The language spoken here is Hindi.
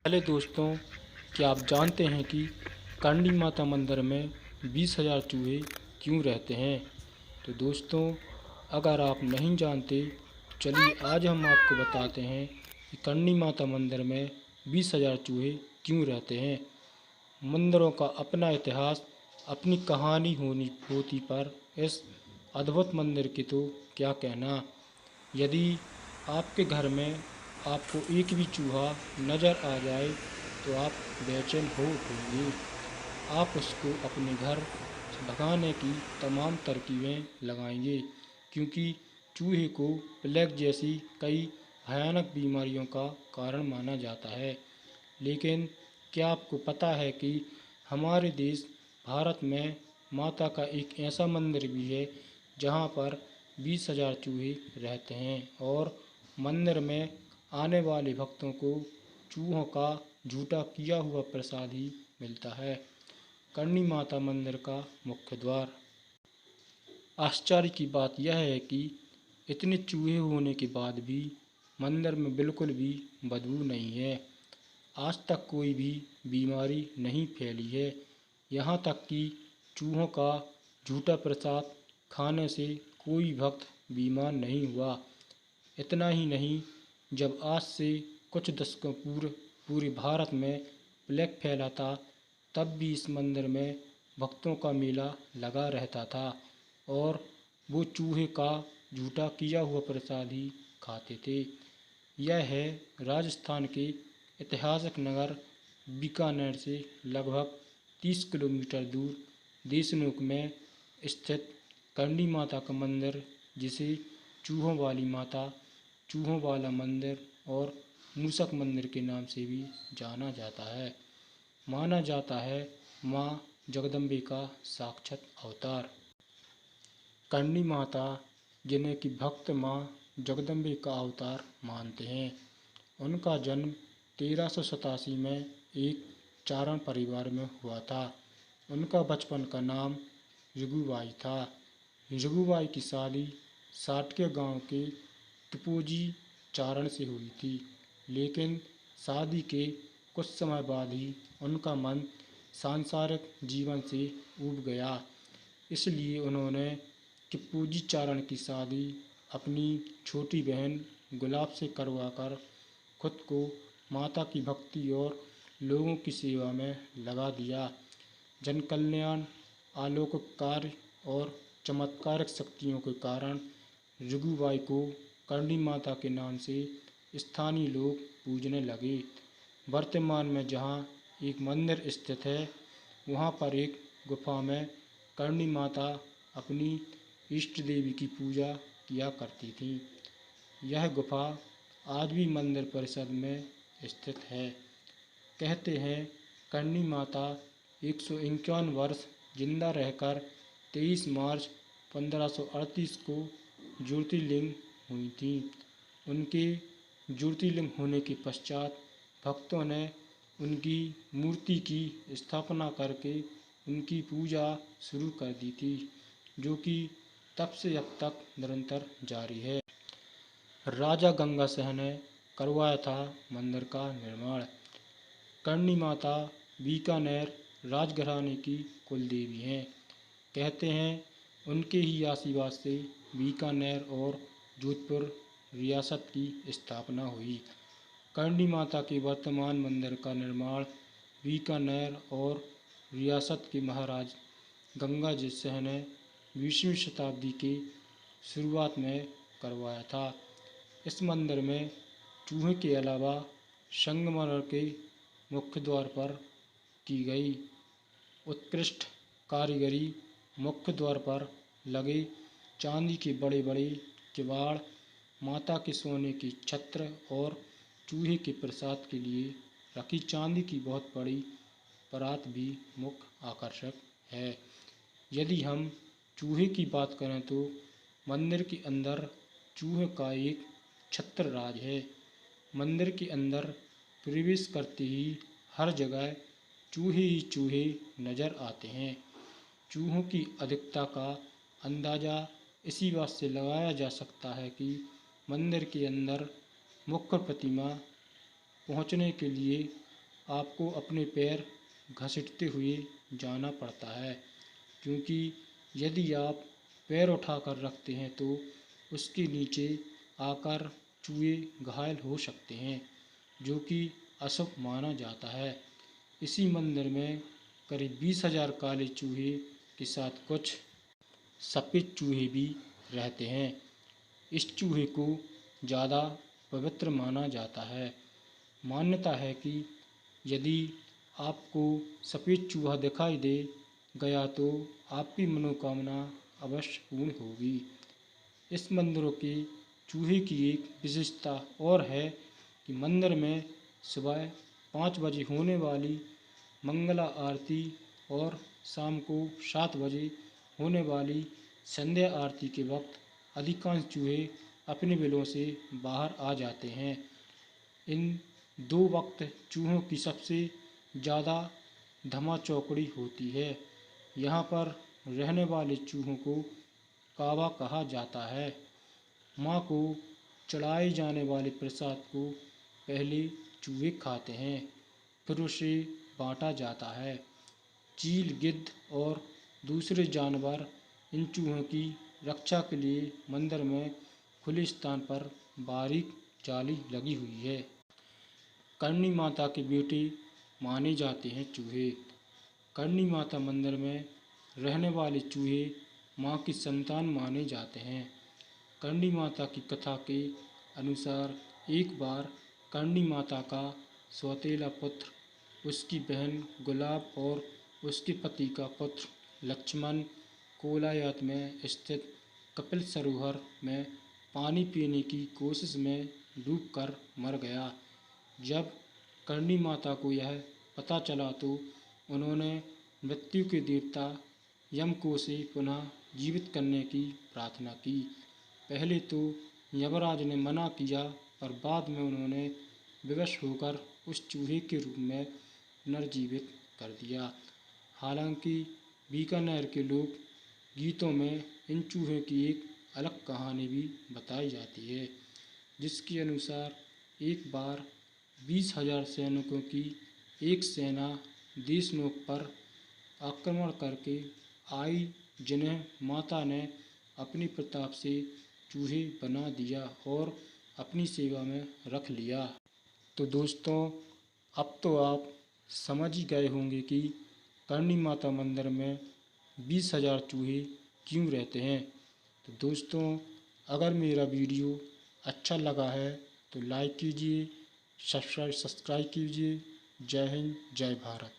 पहले दोस्तों, क्या आप जानते हैं कि करणी माता मंदिर में 20,000 चूहे क्यों रहते हैं? तो दोस्तों, अगर आप नहीं जानते तो चलिए आज हम आपको बताते हैं कि करणी माता मंदिर में 20,000 चूहे क्यों रहते हैं। मंदिरों का अपना इतिहास, अपनी कहानी होती पर इस अद्भुत मंदिर की तो क्या कहना। यदि आपके घर में आपको एक भी चूहा नज़र आ जाए तो आप बेचैन हो उठेंगे। आप उसको अपने घर से भगाने की तमाम तरकीबें लगाएंगे, क्योंकि चूहे को प्लेग जैसी कई भयानक बीमारियों का कारण माना जाता है। लेकिन क्या आपको पता है कि हमारे देश भारत में माता का एक ऐसा मंदिर भी है जहाँ पर 20,000 चूहे रहते हैं और मंदिर में आने वाले भक्तों को चूहों का झूठा किया हुआ प्रसाद ही मिलता है। करणी माता मंदिर का मुख्य द्वार। आश्चर्य की बात यह है कि इतने चूहे होने के बाद भी मंदिर में बिल्कुल भी बदबू नहीं है। आज तक कोई भी बीमारी नहीं फैली है। यहाँ तक कि चूहों का झूठा प्रसाद खाने से कोई भक्त बीमार नहीं हुआ। इतना ही नहीं, जब आज से कुछ दशकों पूर्व पूरे भारत में प्लेग फैला था, तब भी इस मंदिर में भक्तों का मेला लगा रहता था और वो चूहे का झूठा किया हुआ प्रसाद ही खाते थे। यह है राजस्थान के ऐतिहासिक नगर बीकानेर से लगभग 30 किलोमीटर दूर देशनोक में स्थित करणी माता का मंदिर, जिसे चूहों वाली माता, चूहों वाला मंदिर और मूषक मंदिर के नाम से भी जाना जाता है। माना जाता है माँ जगदम्बे का साक्षात अवतार। करणी माता, जिन्हें कि भक्त माँ जगदम्बे का अवतार मानते हैं, उनका जन्म 1387 में एक चारण परिवार में हुआ था। उनका बचपन का नाम जगूबाई था। जगूबाई की शादी साटके गांव के तिपोजी चारण से हुई थी, लेकिन शादी के कुछ समय बाद ही उनका मन सांसारिक जीवन से ऊब गया। इसलिए उन्होंने टिप्पोजी चारण की शादी अपनी छोटी बहन गुलाब से करवाकर खुद को माता की भक्ति और लोगों की सेवा में लगा दिया। जन कल्याण, अलौकिक कार्य और चमत्कारिक शक्तियों के कारण जगूबाई को करणी माता के नाम से स्थानीय लोग पूजने लगे। वर्तमान में जहाँ एक मंदिर स्थित है, वहाँ पर एक गुफा में करणी माता अपनी इष्ट देवी की पूजा किया करती थी। यह गुफा आज भी मंदिर परिसर में स्थित है। कहते हैं करणी माता 151 वर्ष जिंदा रहकर 23 मार्च 1538 को ज्योतिर्लिंग हुई थी। उनके ज्योतिर्लिंग होने के पश्चात भक्तों ने उनकी मूर्ति की स्थापना करके उनकी पूजा शुरू कर दी थी, जो कि तब से अब तक निरंतर जारी है। राजा गंगा सिंह ने करवाया था मंदिर का निर्माण। करणी माता बीकानेर राजघराने की कुलदेवी हैं। कहते हैं उनके ही आशीर्वाद से बीकानेर और जोधपुर रियासत की स्थापना हुई। करणी माता के वर्तमान मंदिर का निर्माण बीकानेर और रियासत के महाराज गंगाजीत सिंह ने 20वीं शताब्दी के शुरुआत में करवाया था। इस मंदिर में चूहे के अलावा संगमरमर के मुख्य द्वार पर की गई उत्कृष्ट कारीगरी, मुख्य द्वार पर लगे चांदी के बड़े बड़े किवाड़, माता के सोने की छत्र और चूहे के प्रसाद के लिए रखी चांदी की बहुत बड़ी परात भी मुख्य आकर्षक है। यदि हम चूहे की बात करें तो मंदिर के अंदर चूहे का एक छत्र राज है। मंदिर के अंदर प्रवेश करते ही हर जगह चूहे ही चूहे नज़र आते हैं। चूहों की अधिकता का अंदाज़ा इसी बात से लगाया जा सकता है कि मंदिर के अंदर मुख्य प्रतिमा पहुंचने के लिए आपको अपने पैर घसीटते हुए जाना पड़ता है, क्योंकि यदि आप पैर उठाकर रखते हैं तो उसके नीचे आकर चूहे घायल हो सकते हैं, जो कि अशुभ माना जाता है। इसी मंदिर में करीब 20,000 काले चूहे के साथ कुछ सफ़ेद चूहे भी रहते हैं। इस चूहे को ज़्यादा पवित्र माना जाता है। मान्यता है कि यदि आपको सफ़ेद चूहा दिखाई दे गया तो आपकी मनोकामना अवश्य पूर्ण होगी। इस मंदिरों के चूहे की एक विशेषता और है कि मंदिर में सुबह 5 बजे होने वाली मंगला आरती और शाम को 7 बजे होने वाली संध्या आरती के वक्त अधिकांश चूहे अपने बिलों से बाहर आ जाते हैं। इन 2 वक्त चूहों की सबसे ज़्यादा धमाचौकड़ी होती है। यहाँ पर रहने वाले चूहों को कावा कहा जाता है। माँ को चढ़ाए जाने वाले प्रसाद को पहले चूहे खाते हैं, फिर उसे बाँटा जाता है। चील, गिद्ध और दूसरे जानवर इन चूहों की रक्षा के लिए मंदिर में खुले स्थान पर बारीक जाली लगी हुई है। करणी माता के बेटे माने जाते हैं चूहे। करणी माता मंदिर में रहने वाले चूहे माँ की संतान माने जाते हैं। करणी माता की कथा के अनुसार एक बार करणी माता का सौतेला पुत्र, उसकी बहन गुलाब और उसके पति का पुत्र लक्ष्मण कोलायत में स्थित कपिल सरोवर में पानी पीने की कोशिश में डूबकर मर गया। जब करणी माता को यह पता चला तो उन्होंने मृत्यु के देवता यम को से पुनः जीवित करने की प्रार्थना की। पहले तो यमराज ने मना किया, पर बाद में उन्होंने विवश होकर उस चूहे के रूप में पुनर्जीवित कर दिया। हालांकि बीकानेर के लोक गीतों में इन चूहों की एक अलग कहानी भी बताई जाती है, जिसके अनुसार एक बार 20,000 सैनिकों की एक सेना देशनोक पर आक्रमण करके आई, जिन्हें माता ने अपने प्रताप से चूहे बना दिया और अपनी सेवा में रख लिया। तो दोस्तों, अब तो आप समझ ही गए होंगे कि करणी माता मंदिर में 20,000 चूहे क्यों रहते हैं। तो दोस्तों, अगर मेरा वीडियो अच्छा लगा है तो लाइक कीजिए, सब्सक्राइब कीजिए। जय हिंद, जय भारत।